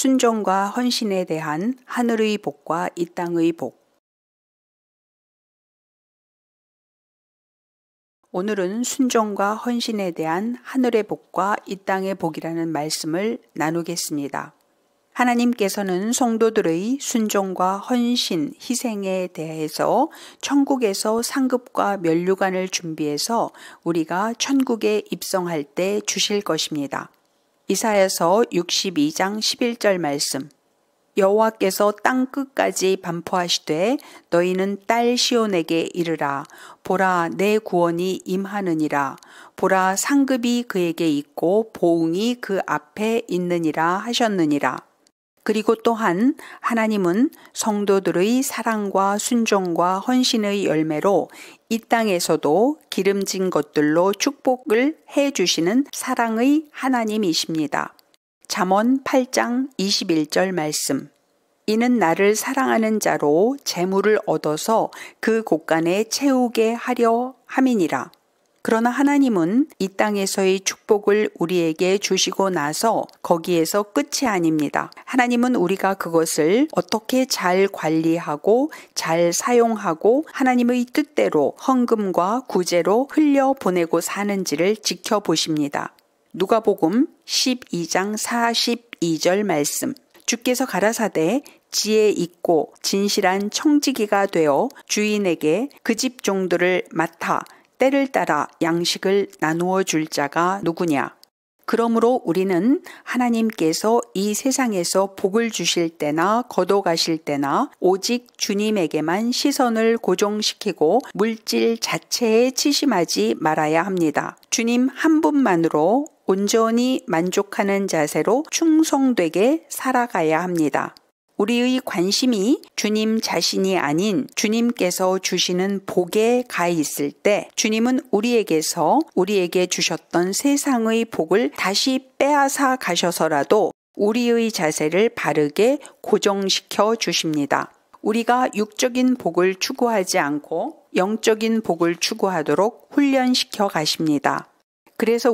순종과 헌신에 대한 하늘의 복과 이 땅의 복. 오늘은 순종과 헌신에 대한 하늘의 복과 이 땅의 복이라는 말씀을 나누겠습니다. 하나님께서는 성도들의 순종과 헌신, 희생에 대해서 천국에서 상급과 면류관을 준비해서 우리가 천국에 입성할 때 주실 것입니다. 이사야서 62장 11절 말씀. 여호와께서 땅 끝까지 반포하시되 너희는 딸 시온에게 이르라. 보라, 내 구원이 임하느니라. 보라, 상급이 그에게 있고 보응이 그 앞에 있느니라 하셨느니라. 그리고 또한 하나님은 성도들의 사랑과 순종과 헌신의 열매로 이 땅에서도 기름진 것들로 축복을 해주시는 사랑의 하나님이십니다. 잠언 8장 21절 말씀. 이는 나를 사랑하는 자로 재물을 얻어서 그 곳간에 채우게 하려 함이니라. 그러나 하나님은 이 땅에서의 축복을 우리에게 주시고 나서 거기에서 끝이 아닙니다. 하나님은 우리가 그것을 어떻게 잘 관리하고 잘 사용하고 하나님의 뜻대로 헌금과 구제로 흘려보내고 사는지를 지켜보십니다. 누가복음 12장 42절 말씀. 주께서 가라사대 지혜 있고 진실한 청지기가 되어 주인에게 그 집 종들을 맡아 때를 따라 양식을 나누어 줄 자가 누구냐? 그러므로 우리는 하나님께서 이 세상에서 복을 주실 때나 거둬가실 때나 오직 주님에게만 시선을 고정시키고 물질 자체에 치심하지 말아야 합니다. 주님 한 분만으로 온전히 만족하는 자세로 충성되게 살아가야 합니다. 우리의 관심이 주님 자신이 아닌 주님께서 주시는 복에 가 있을 때 주님은 우리에게 주셨던 세상의 복을 다시 빼앗아 가셔서라도 우리의 자세를 바르게 고정시켜 주십니다. 우리가 육적인 복을 추구하지 않고 영적인 복을 추구하도록 훈련시켜 가십니다. 그래서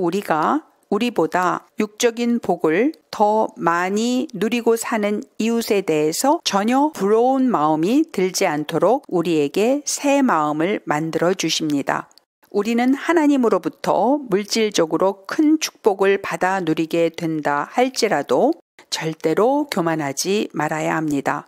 우리보다 육적인 복을 더 많이 누리고 사는 이웃에 대해서 전혀 부러운 마음이 들지 않도록 우리에게 새 마음을 만들어 주십니다. 우리는 하나님으로부터 물질적으로 큰 축복을 받아 누리게 된다 할지라도 절대로 교만하지 말아야 합니다.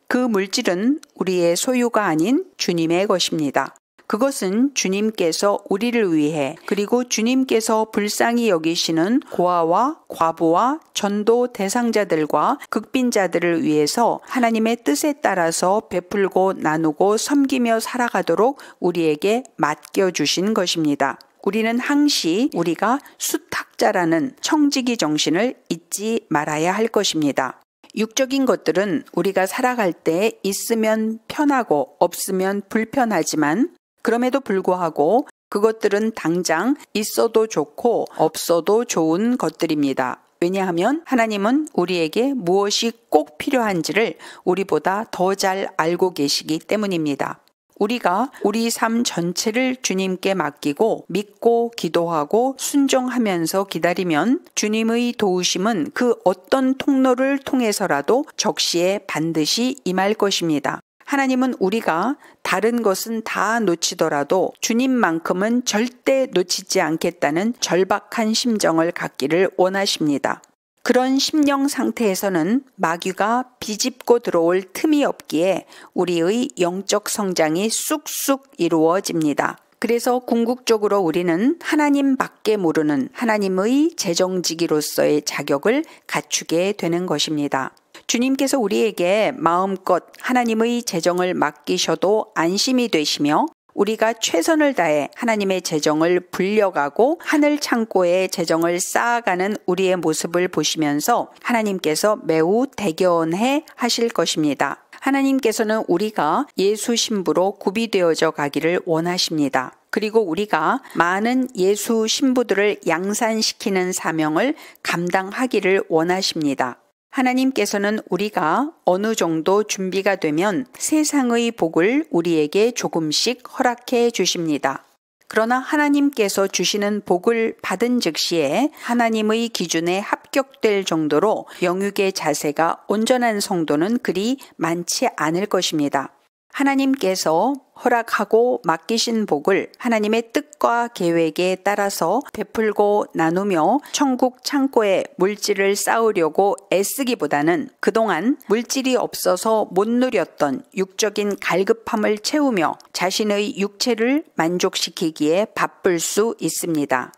그 물질은 우리의 소유가 아닌 주님의 것입니다. 그것은 주님께서 우리를 위해 그리고 주님께서 불쌍히 여기시는 고아와 과부와 전도 대상자들과 극빈자들을 위해서 하나님의 뜻에 따라서 베풀고 나누고 섬기며 살아가도록 우리에게 맡겨주신 것입니다. 우리는 항시 우리가 수탁자라는 청지기 정신을 잊지 말아야 할 것입니다. 육적인 것들은 우리가 살아갈 때 있으면 편하고 없으면 불편하지만 그럼에도 불구하고 그것들은 당장 있어도 좋고 없어도 좋은 것들입니다. 왜냐하면 하나님은 우리에게 무엇이 꼭 필요한지를 우리보다 더 잘 알고 계시기 때문입니다. 우리가 우리 삶 전체를 주님께 맡기고 믿고 기도하고 순종하면서 기다리면 주님의 도우심은 그 어떤 통로를 통해서라도 적시에 반드시 임할 것입니다. 하나님은 우리가 다른 것은 다 놓치더라도 주님만큼은 절대 놓치지 않겠다는 절박한 심정을 갖기를 원하십니다. 그런 심령 상태에서는 마귀가 비집고 들어올 틈이 없기에 우리의 영적 성장이 쑥쑥 이루어집니다. 그래서 궁극적으로 우리는 하나님밖에 모르는 하나님의 재정지기로서의 자격을 갖추게 되는 것입니다. 주님께서 우리에게 마음껏 하나님의 재정을 맡기셔도 안심이 되시며 우리가 최선을 다해 하나님의 재정을 불려가고 하늘 창고에 재정을 쌓아가는 우리의 모습을 보시면서 하나님께서 매우 대견해 하실 것입니다. 하나님께서는 우리가 예수 신부로 구비되어져 가기를 원하십니다. 그리고 우리가 많은 예수 신부들을 양산시키는 사명을 감당하기를 원하십니다. 하나님께서는 우리가 어느 정도 준비가 되면 세상의 복을 우리에게 조금씩 허락해 주십니다. 그러나 하나님께서 주시는 복을 받은 즉시에 하나님의 기준에 합격될 정도로 영육의 자세가 온전한 성도는 그리 많지 않을 것입니다. 하나님께서 허락하고 맡기신 복을 하나님의 뜻과 계획에 따라서 베풀고 나누며 천국 창고에 물질을 쌓으려고 애쓰기보다는 그동안 물질이 없어서 못 누렸던 육적인 갈급함을 채우며 자신의 육체를 만족시키기에 바쁠 수 있습니다.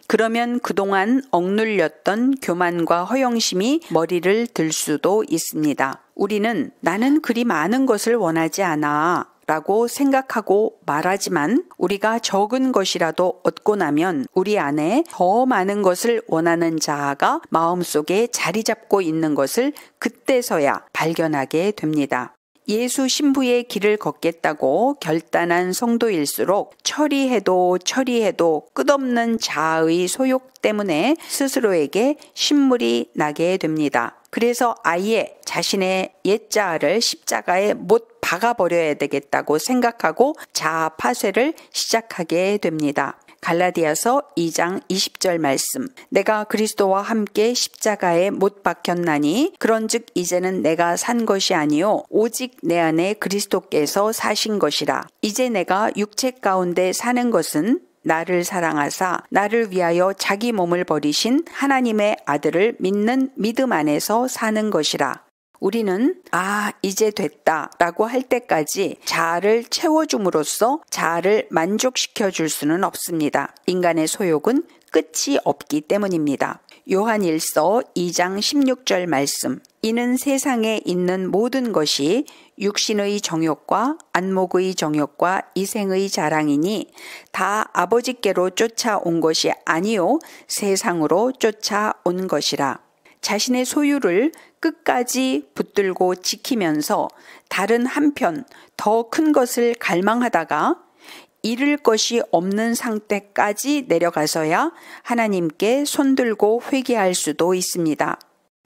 그러면 그동안 억눌렸던 교만과 허영심이 머리를 들 수도 있습니다. 우리는 나는 그리 많은 것을 원하지 않아 라고 생각하고 말하지만 우리가 적은 것이라도 얻고 나면 우리 안에 더 많은 것을 원하는 자아가 마음속에 자리 잡고 있는 것을 그때서야 발견하게 됩니다. 예수 신부의 길을 걷겠다고 결단한 성도일수록 처리해도 끝없는 자아의 소욕 때문에 스스로에게 신물이 나게 됩니다. 그래서 아예 자신의 옛자아를 십자가에 못 박아버려야 되겠다고 생각하고 자아 파쇄를 시작하게 됩니다. 갈라디아서 2장 20절 말씀. 내가 그리스도와 함께 십자가에 못 박혔나니 그런즉 이제는 내가 산 것이 아니요 오직 내 안에 그리스도께서 사신 것이라. 이제 내가 육체 가운데 사는 것은 나를 사랑하사 나를 위하여 자기 몸을 버리신 하나님의 아들을 믿는 믿음 안에서 사는 것이라. 우리는 이제 됐다 라고 할 때까지 자아를 채워줌으로써 자아를 만족시켜 줄 수는 없습니다. 인간의 소욕은 끝이 없기 때문입니다. 요한일서 2장 16절 말씀. 이는 세상에 있는 모든 것이 육신의 정욕과 안목의 정욕과 이생의 자랑이니 다 아버지께로 쫓아온 것이 아니요 세상으로 쫓아온 것이라. 자신의 소유를 끝까지 붙들고 지키면서 다른 한편 더 큰 것을 갈망하다가 잃을 것이 없는 상태까지 내려가서야 하나님께 손들고 회개할 수도 있습니다.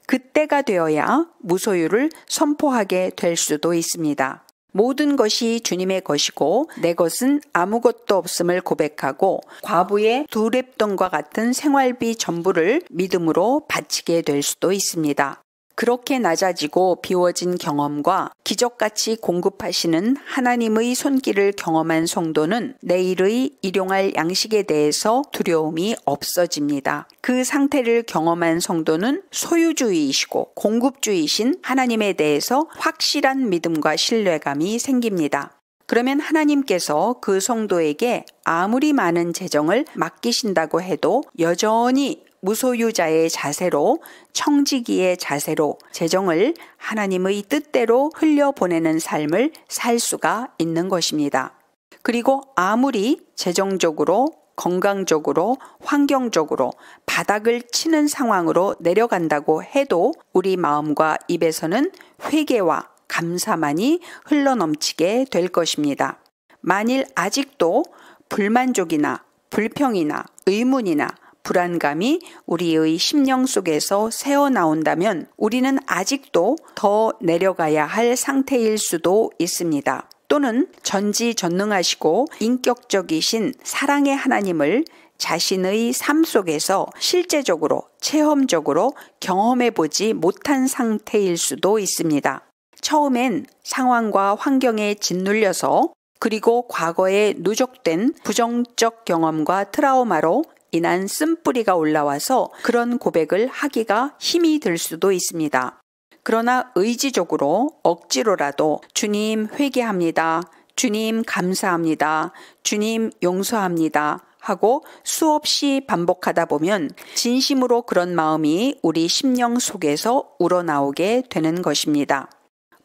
그때가 되어야 무소유를 선포하게 될 수도 있습니다. 모든 것이 주님의 것이고 내 것은 아무것도 없음을 고백하고 과부의 두 랩돈과 같은 생활비 전부를 믿음으로 바치게 될 수도 있습니다. 그렇게 낮아지고 비워진 경험과 기적같이 공급하시는 하나님의 손길을 경험한 성도는 내일의 일용할 양식에 대해서 두려움이 없어집니다. 그 상태를 경험한 성도는 소유주의이시고 공급주의이신 하나님에 대해서 확실한 믿음과 신뢰감이 생깁니다. 그러면 하나님께서 그 성도에게 아무리 많은 재정을 맡기신다고 해도 여전히 무소유자의 자세로 청지기의 자세로 재정을 하나님의 뜻대로 흘려보내는 삶을 살 수가 있는 것입니다. 그리고 아무리 재정적으로 건강적으로 환경적으로 바닥을 치는 상황으로 내려간다고 해도 우리 마음과 입에서는 회개와 감사만이 흘러넘치게 될 것입니다. 만일 아직도 불만족이나 불평이나 의문이나 불안감이 우리의 심령 속에서 새어나온다면 우리는 아직도 더 내려가야 할 상태일 수도 있습니다. 또는 전지전능하시고 인격적이신 사랑의 하나님을 자신의 삶 속에서 실제적으로 체험적으로 경험해보지 못한 상태일 수도 있습니다. 처음엔 상황과 환경에 짓눌려서 그리고 과거에 누적된 부정적 경험과 트라우마로 인한 쓴뿌리가 올라와서 그런 고백을 하기가 힘이 들 수도 있습니다. 그러나 의지적으로 억지로라도 주님 회개합니다. 주님 감사합니다. 주님 용서합니다. 하고 수없이 반복하다 보면 진심으로 그런 마음이 우리 심령 속에서 우러나오게 되는 것입니다.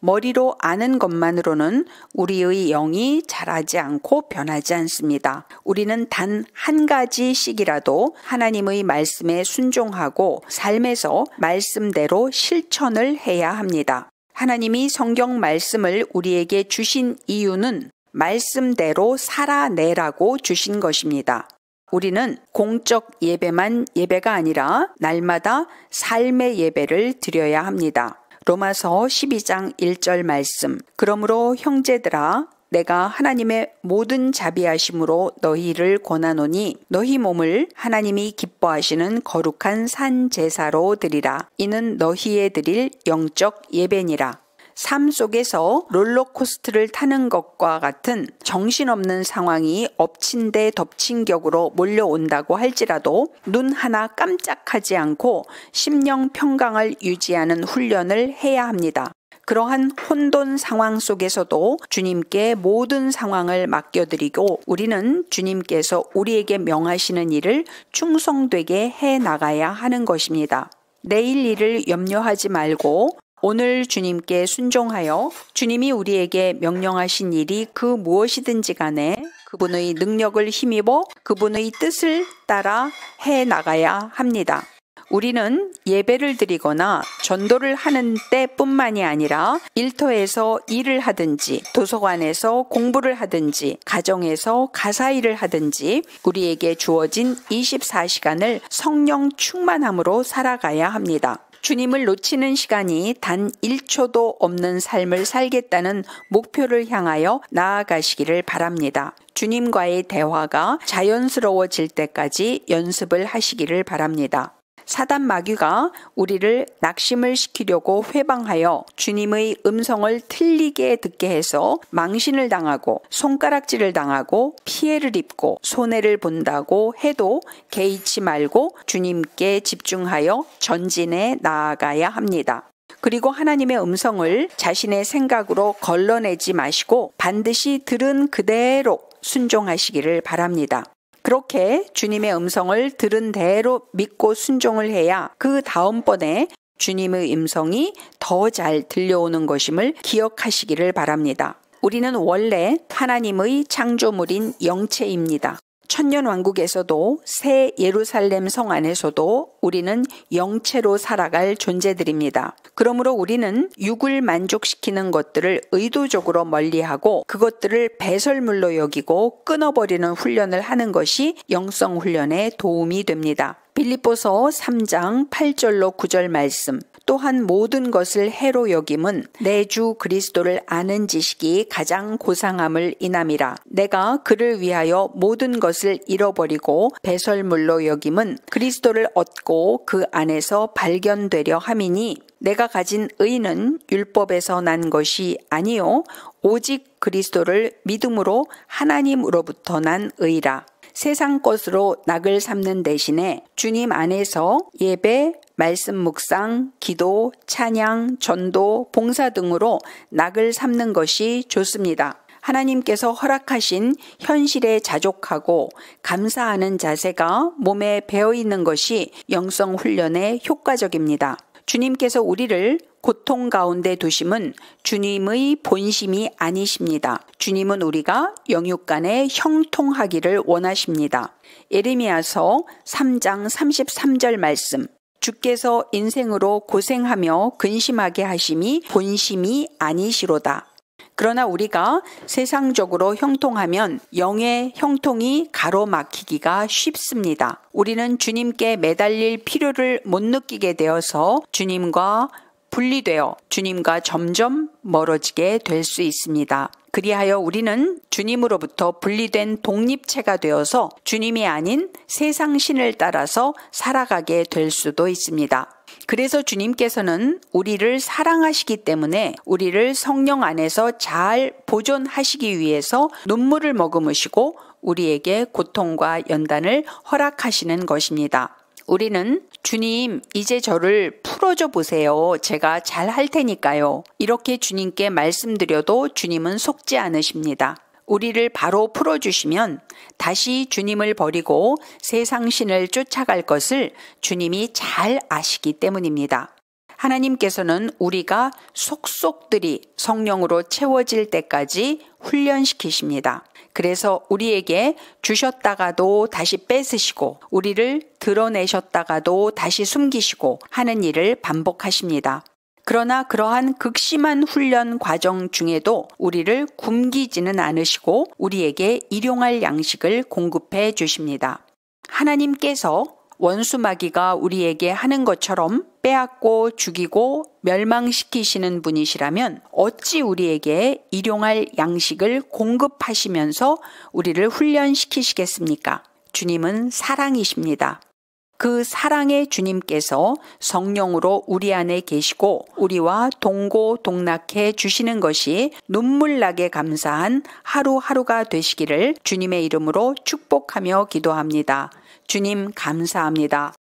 머리로 아는 것만으로는 우리의 영이 자라지 않고 변하지 않습니다. 우리는 단 한 가지씩이라도 하나님의 말씀에 순종하고 삶에서 말씀대로 실천을 해야 합니다. 하나님이 성경 말씀을 우리에게 주신 이유는 말씀대로 살아내라고 주신 것입니다. 우리는 공적 예배만 예배가 아니라 날마다 삶의 예배를 드려야 합니다. 로마서 12장 1절 말씀. 그러므로 형제들아 내가 하나님의 모든 자비하심으로 너희를 권하노니 너희 몸을 하나님이 기뻐하시는 거룩한 산 제사로 드리라. 이는 너희에 드릴 영적 예배니라. 삶 속에서 롤러코스터를 타는 것과 같은 정신없는 상황이 엎친 데 덮친 격으로 몰려온다고 할지라도 눈 하나 깜짝하지 않고 심령 평강을 유지하는 훈련을 해야 합니다. 그러한 혼돈 상황 속에서도 주님께 모든 상황을 맡겨드리고 우리는 주님께서 우리에게 명하시는 일을 충성되게 해 나가야 하는 것입니다. 내일 일을 염려하지 말고 오늘 주님께 순종하여 주님이 우리에게 명령하신 일이 그 무엇이든지 간에 그분의 능력을 힘입어 그분의 뜻을 따라 해 나가야 합니다. 우리는 예배를 드리거나 전도를 하는 때뿐만이 아니라 일터에서 일을 하든지 도서관에서 공부를 하든지 가정에서 가사일을 하든지 우리에게 주어진 24시간을 성령 충만함으로 살아가야 합니다. 주님을 놓치는 시간이 단 1초도 없는 삶을 살겠다는 목표를 향하여 나아가시기를 바랍니다. 주님과의 대화가 자연스러워질 때까지 연습을 하시기를 바랍니다. 사단 마귀가 우리를 낙심을 시키려고 회방하여 주님의 음성을 틀리게 듣게 해서 망신을 당하고 손가락질을 당하고 피해를 입고 손해를 본다고 해도 개의치 말고 주님께 집중하여 전진해 나아가야 합니다. 그리고 하나님의 음성을 자신의 생각으로 걸러내지 마시고 반드시 들은 그대로 순종하시기를 바랍니다. 그렇게 주님의 음성을 들은 대로 믿고 순종을 해야 그 다음번에 주님의 음성이 더 잘 들려오는 것임을 기억하시기를 바랍니다. 우리는 원래 하나님의 창조물인 영체입니다. 천년왕국에서도 새 예루살렘 성 안에서도 우리는 영체로 살아갈 존재들입니다. 그러므로 우리는 육을 만족시키는 것들을 의도적으로 멀리하고 그것들을 배설물로 여기고 끊어버리는 훈련을 하는 것이 영성 훈련에 도움이 됩니다. 빌립보서 3장 8절로 9절 말씀. 또한 모든 것을 해로 여김은 내 주 그리스도를 아는 지식이 가장 고상함을 인함이라. 내가 그를 위하여 모든 것을 잃어버리고 배설물로 여김은 그리스도를 얻고 그 안에서 발견되려 함이니 내가 가진 의는 율법에서 난 것이 아니요 오직 그리스도를 믿음으로 하나님으로부터 난 의라. 세상 것으로 낙을 삼는 대신에 주님 안에서 예배, 말씀 묵상, 기도, 찬양, 전도, 봉사 등으로 낙을 삼는 것이 좋습니다. 하나님께서 허락하신 현실에 자족하고 감사하는 자세가 몸에 배어 있는 것이 영성 훈련에 효과적입니다. 주님께서 우리를 고통 가운데 두심은 주님의 본심이 아니십니다. 주님은 우리가 영육간에 형통하기를 원하십니다. 예레미야서 3장 33절 말씀. 주께서 인생으로 고생하며 근심하게 하심이 본심이 아니시로다. 그러나 우리가 세상적으로 형통하면 영의 형통이 가로막히기가 쉽습니다. 우리는 주님께 매달릴 필요를 못 느끼게 되어서 주님과 분리되어 주님과 점점 멀어지게 될 수 있습니다. 그리하여 우리는 주님으로부터 분리된 독립체가 되어서 주님이 아닌 세상 신을 따라서 살아가게 될 수도 있습니다. 그래서 주님께서는 우리를 사랑하시기 때문에 우리를 성령 안에서 잘 보존하시기 위해서 눈물을 머금으시고 우리에게 고통과 연단을 허락하시는 것입니다. 우리는 주님, 이제 저를 풀어줘 보세요. 제가 잘 할 테니까요. 이렇게 주님께 말씀드려도 주님은 속지 않으십니다. 우리를 바로 풀어주시면 다시 주님을 버리고 세상 신을 쫓아갈 것을 주님이 잘 아시기 때문입니다. 하나님께서는 우리가 속속들이 성령으로 채워질 때까지 훈련시키십니다. 그래서 우리에게 주셨다가도 다시 뺏으시고 우리를 드러내셨다가도 다시 숨기시고 하는 일을 반복하십니다. 그러나 그러한 극심한 훈련 과정 중에도 우리를 굶기지는 않으시고 우리에게 일용할 양식을 공급해 주십니다. 하나님께서 원수 마귀가 우리에게 하는 것처럼 빼앗고 죽이고 멸망시키시는 분이시라면 어찌 우리에게 일용할 양식을 공급하시면서 우리를 훈련시키시겠습니까? 주님은 사랑이십니다. 그 사랑의 주님께서 성령으로 우리 안에 계시고 우리와 동고동락해 주시는 것이 눈물나게 감사한 하루하루가 되시기를 주님의 이름으로 축복하며 기도합니다. 주님 감사합니다.